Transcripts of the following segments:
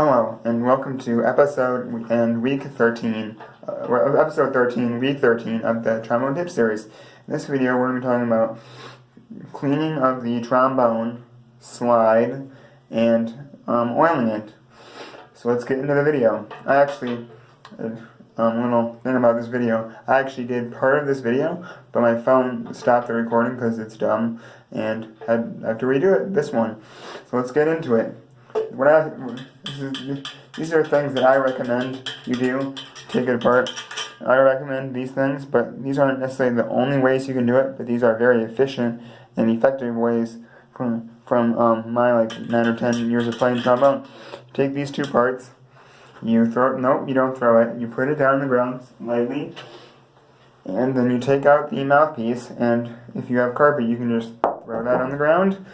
Hello, and welcome to episode 13, week 13 of the Trombone Tip Series. In this video, we're going to be talking about cleaning of the trombone slide and oiling it. So let's get into the video. I actually, little thing about this video, I actually did part of this video, but my phone stopped the recording because it's dumb, and I have to redo it, this one. So let's get into it. These are things that I recommend you do. Take it apart. I recommend these things, but these aren't necessarily the only ways you can do it. But these are very efficient and effective ways from my 9 or 10 years of playing trombone. Take these two parts. You throw it. Nope, you don't throw it. You put it down on the ground lightly, and then you take out the mouthpiece. And if you have carpet, you can just throw that on the ground.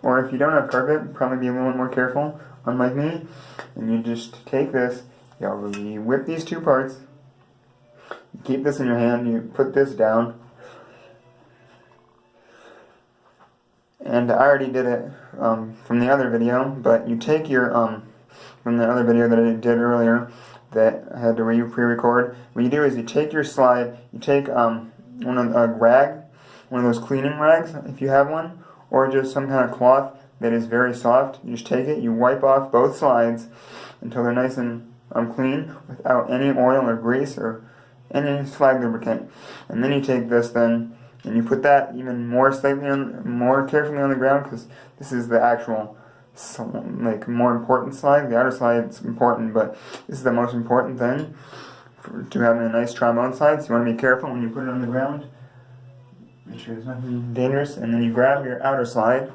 Or if you don't have carpet, probably be a little more careful, unlike me. And you just take this, you whip these two parts, you keep this in your hand, you put this down. And I already did it from the other video, but you take your, from the other video that I did earlier, that I had to pre-record, what you do is you take your slide, you take a rag, one of those cleaning rags, if you have one, or just some kind of cloth that is very soft. You just take it, you wipe off both sides until they're nice and clean without any oil or grease or any slide lubricant. And then you take this then and you put that even more carefully on the ground, because this is the actual more important slide. The outer slide is important, but this is the most important thing to having a nice trombone slide. So you want to be careful when you put it on the ground. Make sure there's nothing dangerous, and then you grab your outer slide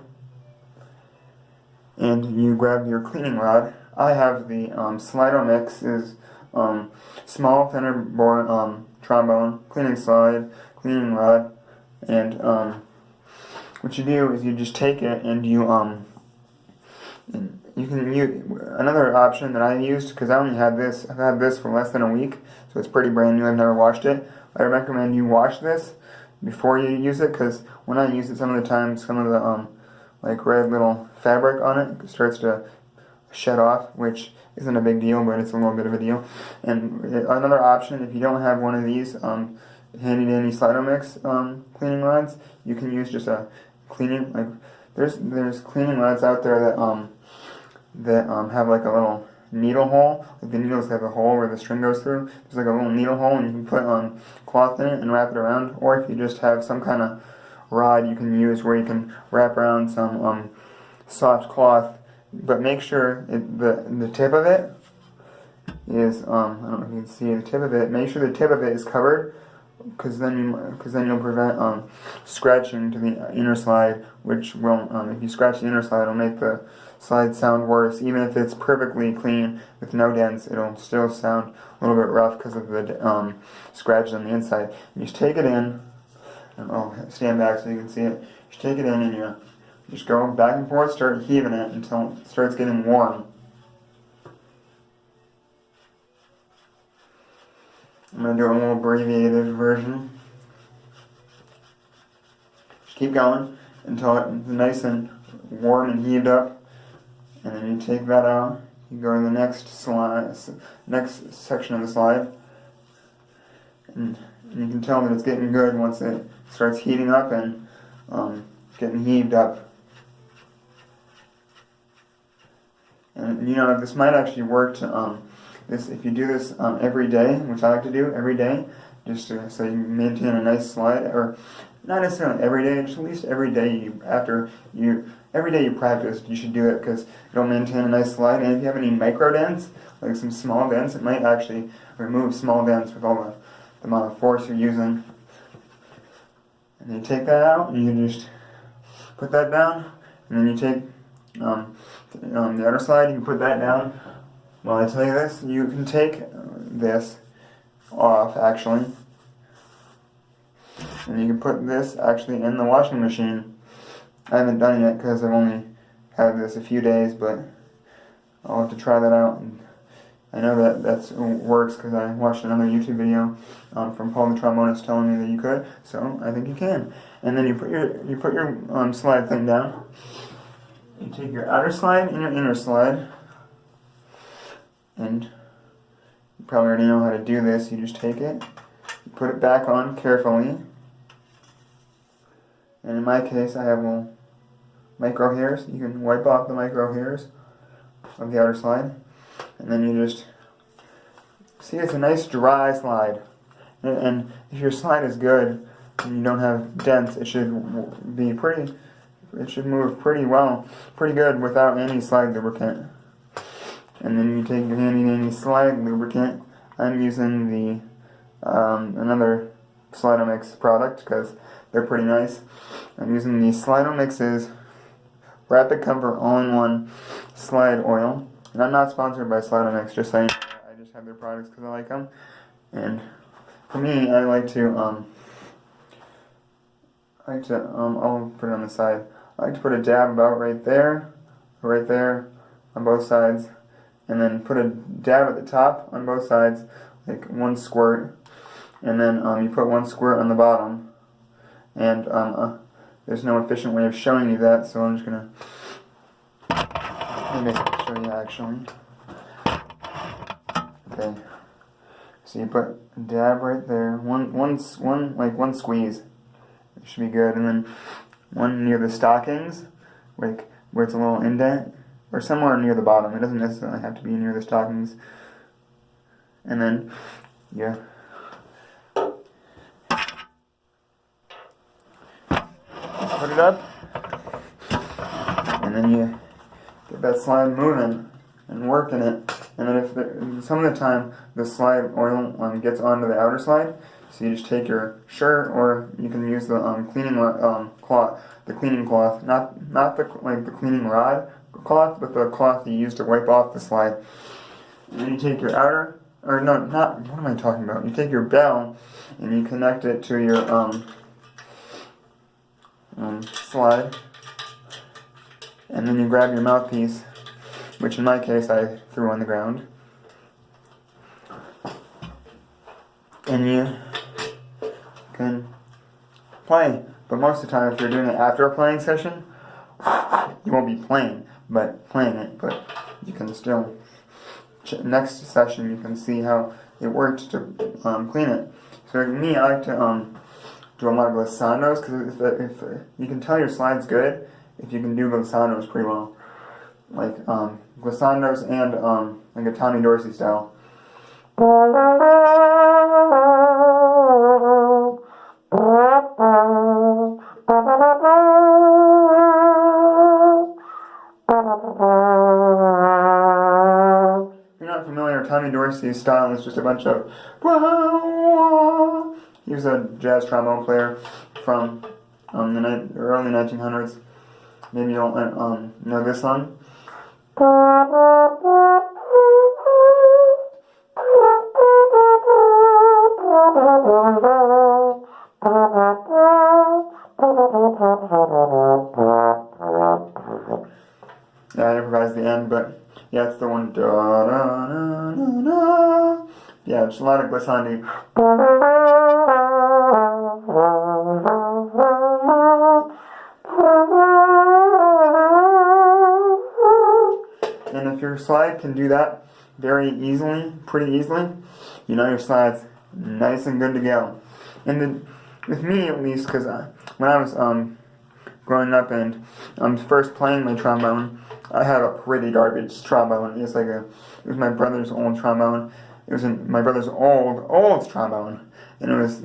and you grab your cleaning rod. I have the Slido Mix is small tenor bore trombone cleaning slide, cleaning rod, and what you do is you just take it and you can use another option that I used, because I only had this. I've had this for less than a week, so it's pretty brand new. I've never washed it. I recommend you wash this before you use it, because when I use it, some of the time, some of the red little fabric on it starts to shed off, which isn't a big deal, but it's a little bit of a deal. And another option, if you don't have one of these handy dandy Slido Mix cleaning rods, you can use just a cleaning there's cleaning rods out there that have like a little needle hole. Like the needles have a hole where the string goes through. There's like a little needle hole, and you can put cloth in it and wrap it around. Or if you just have some kind of rod you can use where you can wrap around some soft cloth, but make sure the tip of it is I don't know if you can see the tip of it. Make sure the tip of it is covered, because then you'll prevent scratching to the inner slide, which will if you scratch the inner slide, it'll make the slide sound worse. Even if it's perfectly clean with no dents, it'll still sound a little bit rough because of the scratches on the inside. You just take it in, and I'll stand back so you can see it. Just take it in and you just go back and forth, start heaving it until it starts getting warm. I'm going to do a little abbreviated version. Just keep going until it's nice and warm and heated up. And then you take that out, you go to the next section of the slide, and you can tell that it's getting good once it starts heating up and getting heaved up. And this might actually work to if you do this every day, which I like to do every day, just so you maintain a nice slide, or not necessarily every day, just at least every day every day you practice, you should do it, because it'll maintain a nice slide. And if you have any micro dents, like some small dents, it might actually remove small dents with all the amount of force you're using. And then you take that out, and you just put that down, and then you take the other slide, you can put that down. While I tell you this, you can take this off, actually, and you can put this actually in the washing machine. I haven't done it yet because I've only had this a few days, but I'll have to try that out. And I know that works because I watched another YouTube video from Paul the Trombonist telling me that you could, so I think you can. And then you put your slide thing down. You take your outer slide and your inner slide, And you probably already know how to do this. You just take it, you put it back on carefully. And in my case, I have little micro hairs. You can wipe off the micro hairs of the outer slide. And then you just see, it's a nice dry slide. And if your slide is good and you don't have dents, it should be pretty. It should move pretty well, pretty good without any slide lubricant. And then you take your handy dandy slide lubricant. I'm using the another Slidomix product because they're pretty nice. I'm using the Slidomix's Rapid Comfort All-in-One Slide Oil. And I'm not sponsored by Slidomix, just saying. I just have their products because I like them. And for me, I like to, I'll put it on the side. I like to put a dab about right there, on both sides. And then put a dab at the top on both sides, like one squirt. And then you put one squirt on the bottom. And there's no efficient way of showing you that, so I'm just going to maybe show you actually. Okay. So you put a dab right there, one squeeze. It should be good. And then one near the stockings, like where it's a little indent, or somewhere near the bottom. It doesn't necessarily have to be near the stockings. And then, yeah. Put it up, and then you get that slide moving and working it. And then if some of the time the slide oil gets onto the outer slide, so you just take your shirt, or you can use the cleaning cloth, not the cleaning rod cloth, but the cloth you use to wipe off the slide. And then you take your outer, or no, not, what am I talking about? You take your bell and you connect it to your slide, and then you grab your mouthpiece, which in my case I threw on the ground, and you can play. But most of the time, if you're doing it after a playing session, you won't be playing it, but you can still, next session you can see how it worked to clean it. So for me, I like to do a lot of glissandos, because if you can tell your slide's good if you can do glissandos pretty well, like glissandos and like a Tommy Dorsey style. If you're not familiar, Tommy Dorsey's style is just a bunch of he was a jazz trombone player from the early 1900s. Maybe you don't know this song. Yeah, I improvised the end, but yeah, it's the one. Da, da, da, da, da. Yeah, just a lot of glissandi. And if your slide can do that very easily, pretty easily, you know your slide's nice and good to go. And with me at least, because when I was growing up and first playing my trombone, I had a pretty garbage trombone. It was my brother's old trombone. It was my brother's old trombone, and it was.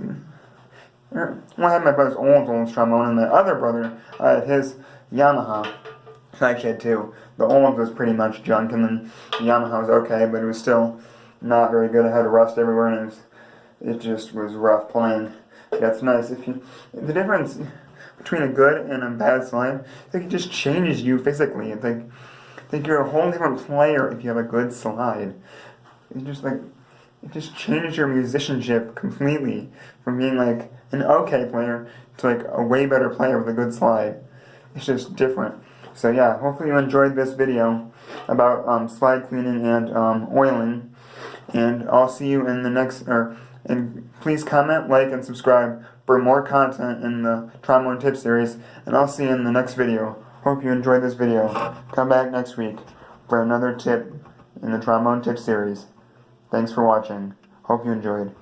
Well, I had my brother's old trombone, and my other brother had his Yamaha. So I actually had two. The old was pretty much junk, and then the Yamaha was okay, but it was still not very good. It had rust everywhere, and it just was rough playing. Yeah, it's nice the difference between a good and a bad slide, I think it just changes you physically. I think you're a whole different player if you have a good slide. It just changes your musicianship completely from being like an okay player to like a way better player with a good slide. It's just different. So yeah, hopefully you enjoyed this video about slide cleaning and oiling, and I'll see you in the next, and please comment, like, and subscribe for more content in the Trombone Tip series, and I'll see you in the next video. Hope you enjoyed this video. Come back next week for another tip in the Trombone Tip series. Thanks for watching. Hope you enjoyed.